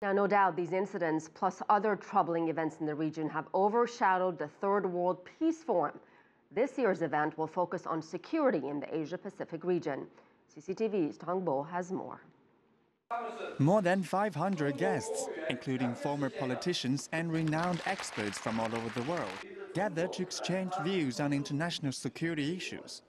Now, no doubt these incidents, plus other troubling events in the region, have overshadowed the Third World Peace Forum. This year's event will focus on security in the Asia-Pacific region. CCTV's Tang Bo has more. More than 500 guests, including former politicians and renowned experts from all over the world, gathered to exchange views on international security issues.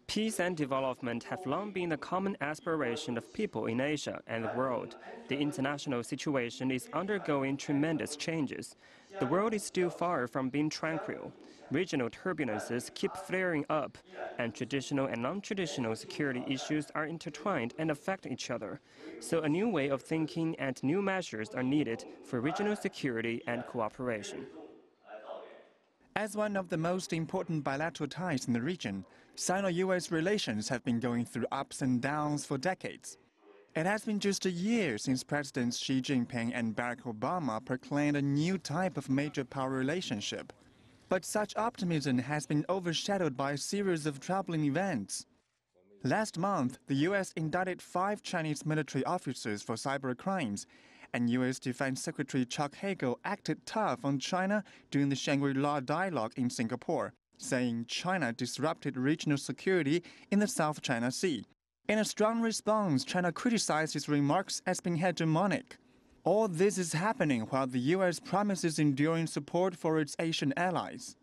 Peace and development have long been the common aspiration of people in Asia and the world. The international situation is undergoing tremendous changes. The world is still far from being tranquil. Regional turbulences keep flaring up, and traditional and non-traditional security issues are intertwined and affect each other. So a new way of thinking and new measures are needed for regional security and cooperation. As one of the most important bilateral ties in the region, Sino U.S. relations have been going through ups and downs for decades. It has been just a year since Presidents Xi Jinping and Barack Obama proclaimed a new type of major power relationship. But such optimism has been overshadowed by a series of troubling events. Last month, the U.S. indicted 5 Chinese military officers for cyber crimes, and U.S. Defense Secretary Chuck Hagel acted tough on China during the Shangri-La dialogue in Singapore, saying China disrupted regional security in the South China Sea. In a strong response, China criticized his remarks as being hegemonic. All this is happening while the U.S. promises enduring support for its Asian allies.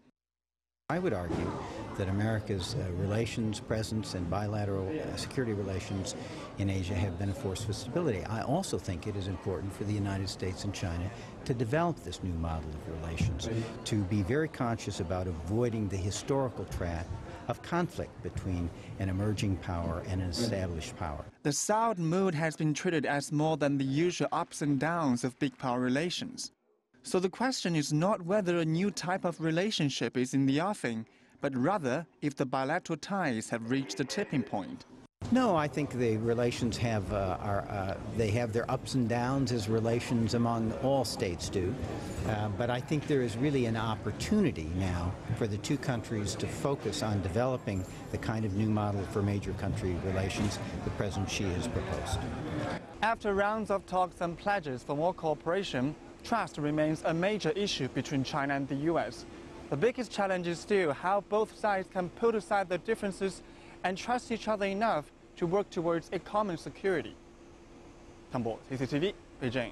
I would argue that America's relations, presence, and bilateral security relations in Asia have been a force for stability. I also think it is important for the United States and China to develop this new model of relations, to be very conscious about avoiding the historical trap of conflict between an emerging power and an established power. The soured mood has been treated as more than the usual ups and downs of big power relations. So the question is not whether a new type of relationship is in the offing, but rather if the bilateral ties have reached a tipping point. No, I think the relations have they have their ups and downs, as relations among all states do. But I think there is really an opportunity now for the two countries to focus on developing the kind of new model for major country relations that President Xi has proposed. After rounds of talks and pledges for more cooperation, trust remains a major issue between China and the U.S. The biggest challenge is still how both sides can put aside their differences and trust each other enough to work towards a common security. Tang Bo, CCTV, Beijing.